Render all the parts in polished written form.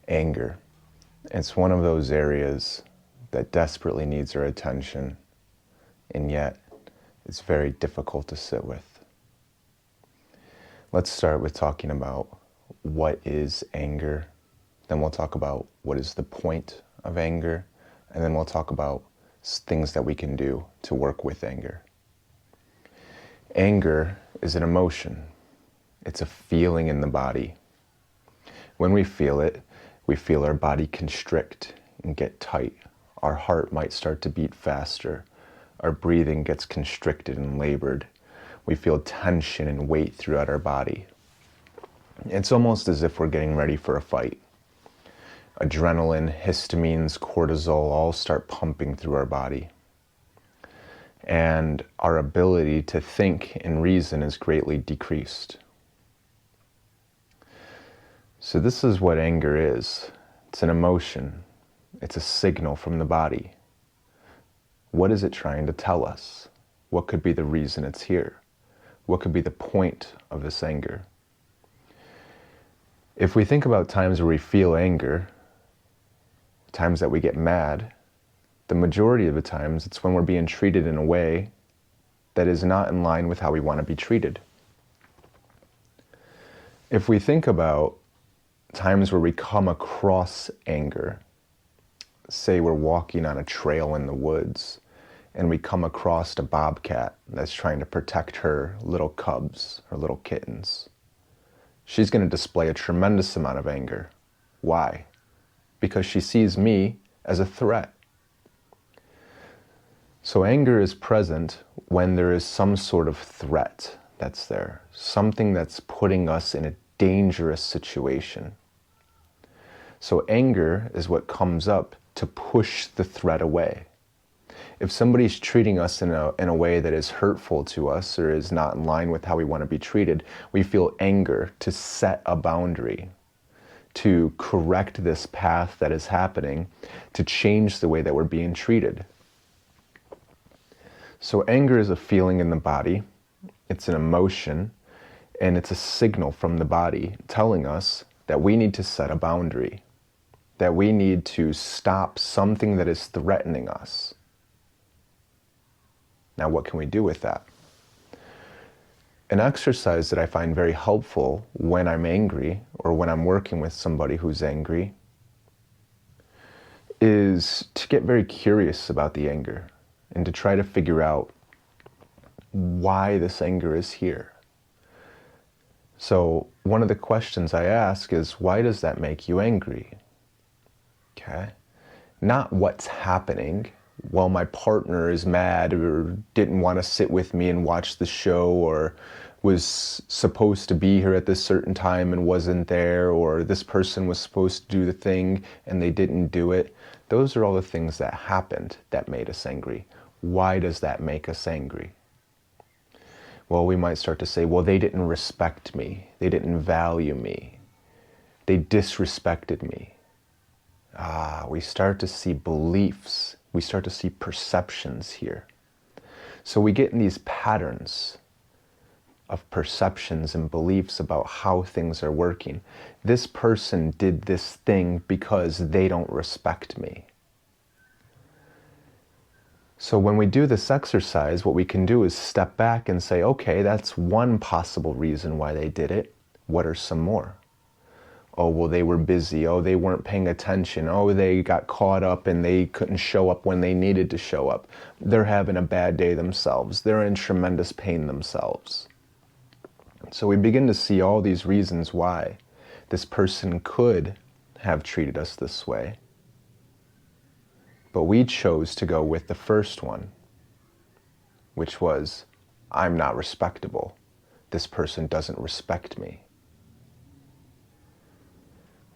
Anger. It's one of those areas that desperately needs our attention, and yet it's very difficult to sit with. Let's start with talking about what is anger. Then we'll talk about what is the point of anger, and then we'll talk about things that we can do to work with anger. Anger is an emotion. It's a feeling in the body. When we feel it, we feel our body constrict and get tight. Our heart might start to beat faster. Our breathing gets constricted and labored. We feel tension and weight throughout our body. It's almost as if we're getting ready for a fight. Adrenaline, histamines, cortisol all start pumping through our body. And our ability to think and reason is greatly decreased. So this is what anger is. It's an emotion. It's a signal from the body. What is it trying to tell us? What could be the reason it's here? What could be the point of this anger? If we think about times where we feel anger, times that we get mad, the majority of the times it's when we're being treated in a way that is not in line with how we want to be treated. If we think about times where we come across anger, say we're walking on a trail in the woods and we come across a bobcat that's trying to protect her little cubs, her little kittens. She's going to display a tremendous amount of anger. Why? Because she sees me as a threat. So anger is present when there is some sort of threat that's there, something that's putting us in a dangerous situation. So anger is what comes up to push the threat away. If somebody's treating us in a way that is hurtful to us or is not in line with how we want to be treated, we feel anger to set a boundary, to correct this path that is happening, to change the way that we're being treated. So anger is a feeling in the body, it's an emotion, and it's a signal from the body telling us that we need to set a boundary, that we need to stop something that is threatening us. Now, what can we do with that? An exercise that I find very helpful when I'm angry or when I'm working with somebody who's angry is to get very curious about the anger and to try to figure out why this anger is here. So one of the questions I ask is, why does that make you angry? Okay? Not what's happening. Well, my partner is mad or didn't want to sit with me and watch the show, or was supposed to be here at this certain time and wasn't there, or this person was supposed to do the thing and they didn't do it. Those are all the things that happened that made us angry. Why does that make us angry? Well, we might start to say, well, they didn't respect me. They didn't value me. They disrespected me. We start to see beliefs. We start to see perceptions here. So we get in these patterns of perceptions and beliefs about how things are working. This person did this thing because they don't respect me. So when we do this exercise, what we can do is step back and say, okay, that's one possible reason why they did it. What are some more? Oh, well, they were busy. Oh, they weren't paying attention. Oh, they got caught up and they couldn't show up when they needed to show up. They're having a bad day themselves. They're in tremendous pain themselves. So we begin to see all these reasons why this person could have treated us this way. But we chose to go with the first one, which was, I'm not respectable. This person doesn't respect me.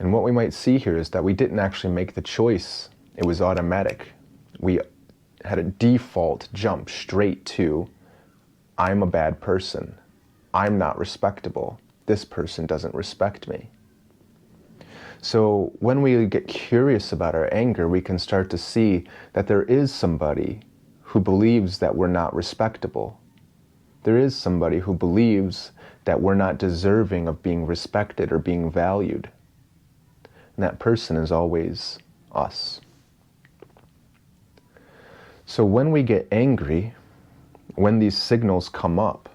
And what we might see here is that we didn't actually make the choice. It was automatic. We had a default jump straight to, I'm a bad person. I'm not respectable. This person doesn't respect me. So when we get curious about our anger, we can start to see that there is somebody who believes that we're not respectable. There is somebody who believes that we're not deserving of being respected or being valued. And that person is always us. So when we get angry, when these signals come up,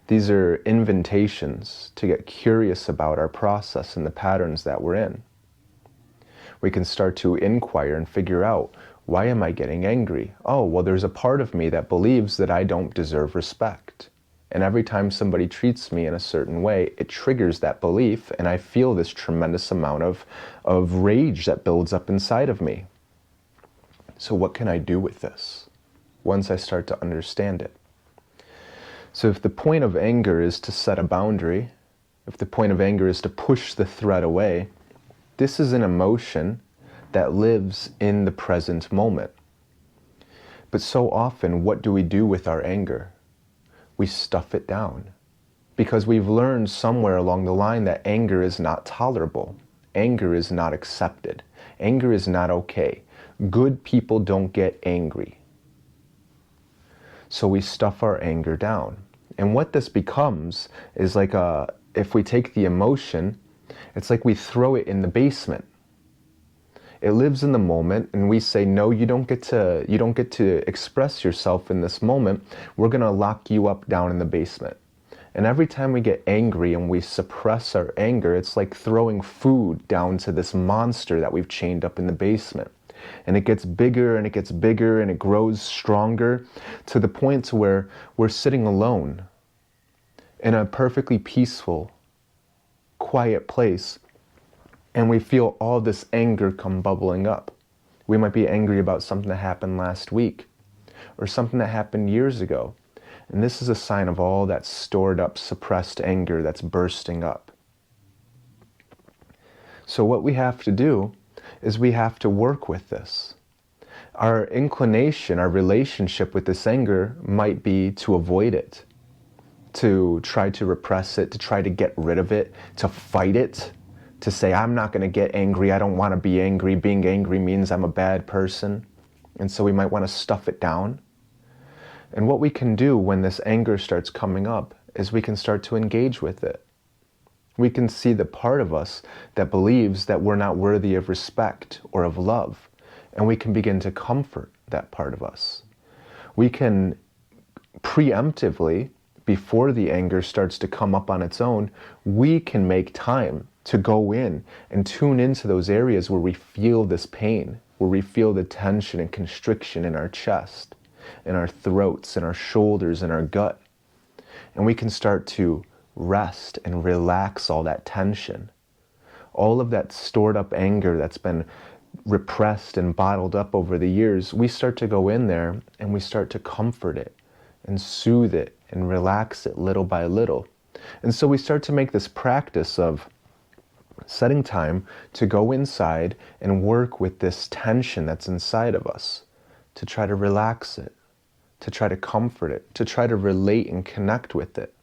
these are invitations to get curious about our process and the patterns that we're in. We can start to inquire and figure out, why am I getting angry? Oh, well, there's a part of me that believes that I don't deserve respect. And every time somebody treats me in a certain way, it triggers that belief, and I feel this tremendous amount of rage that builds up inside of me. So what can I do with this once I start to understand it? So if the point of anger is to set a boundary, if the point of anger is to push the threat away, this is an emotion that lives in the present moment. But so often, what do we do with our anger? We stuff it down, because we've learned somewhere along the line that anger is not tolerable. Anger is not accepted. Anger is not okay. Good people don't get angry. So we stuff our anger down. And what this becomes is like if we take the emotion, it's like we throw it in the basement. It lives in the moment, and we say, no, you don't get to express yourself in this moment. We're gonna lock you up down in the basement. And every time we get angry and we suppress our anger, it's like throwing food down to this monster that we've chained up in the basement. And it gets bigger and it gets bigger and it grows stronger to the point to where we're sitting alone in a perfectly peaceful, quiet place, and we feel all this anger come bubbling up. We might be angry about something that happened last week or something that happened years ago. And this is a sign of all that stored up, suppressed anger that's bursting up. So what we have to do is we have to work with this. Our inclination, our relationship with this anger might be to avoid it, to try to repress it, to try to get rid of it, to fight it, to say, I'm not going to get angry, I don't want to be angry, being angry means I'm a bad person. And so we might want to stuff it down. And what we can do when this anger starts coming up is we can start to engage with it. We can see the part of us that believes that we're not worthy of respect or of love, and we can begin to comfort that part of us. We can preemptively, before the anger starts to come up on its own, we can make time to go in and tune into those areas where we feel this pain, where we feel the tension and constriction in our chest, in our throats, in our shoulders, in our gut. And we can start to rest and relax all that tension. All of that stored up anger that's been repressed and bottled up over the years, we start to go in there and we start to comfort it and soothe it and relax it little by little. And so we start to make this practice of setting time to go inside and work with this tension that's inside of us, to try to relax it, to try to comfort it, to try to relate and connect with it.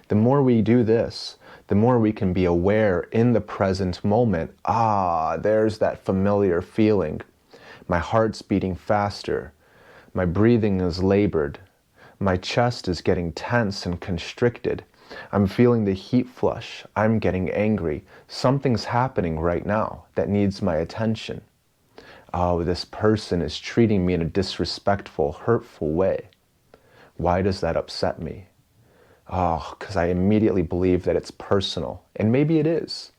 The more we do this, the more we can be aware in the present moment. There's that familiar feeling. My heart's beating faster. My breathing is labored. My chest is getting tense and constricted. I'm feeling the heat flush. I'm getting angry. Something's happening right now that needs my attention. This person is treating me in a disrespectful, hurtful way. Why does that upset me? Because I immediately believe that it's personal. And maybe it is.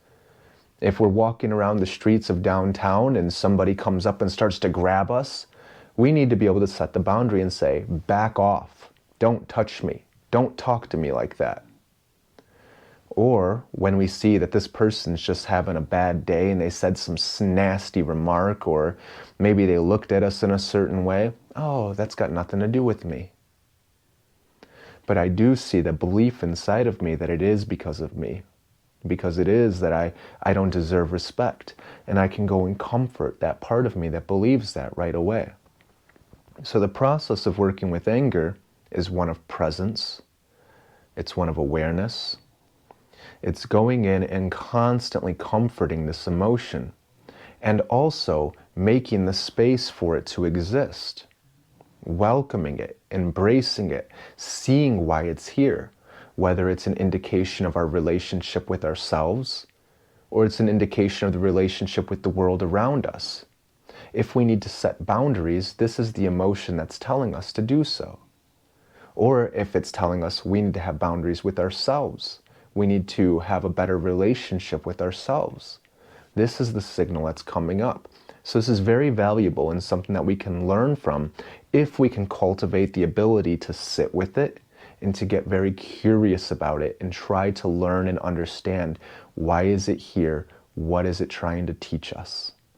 If we're walking around the streets of downtown and somebody comes up and starts to grab us, we need to be able to set the boundary and say, back off. Don't touch me. Don't talk to me like that. Or when we see that this person's just having a bad day and they said some nasty remark, or maybe they looked at us in a certain way, that's got nothing to do with me. But I do see the belief inside of me that it is because of me, because it is that I don't deserve respect, and I can go and comfort that part of me that believes that right away. So the process of working with anger is one of presence, it's one of awareness, it's going in and constantly comforting this emotion, and also making the space for it to exist, welcoming it, embracing it, seeing why it's here, whether it's an indication of our relationship with ourselves, or it's an indication of the relationship with the world around us. If we need to set boundaries, this is the emotion that's telling us to do so. Or if it's telling us we need to have boundaries with ourselves, we need to have a better relationship with ourselves. This is the signal that's coming up. So this is very valuable and something that we can learn from if we can cultivate the ability to sit with it and to get very curious about it and try to learn and understand, why is it here? What is it trying to teach us?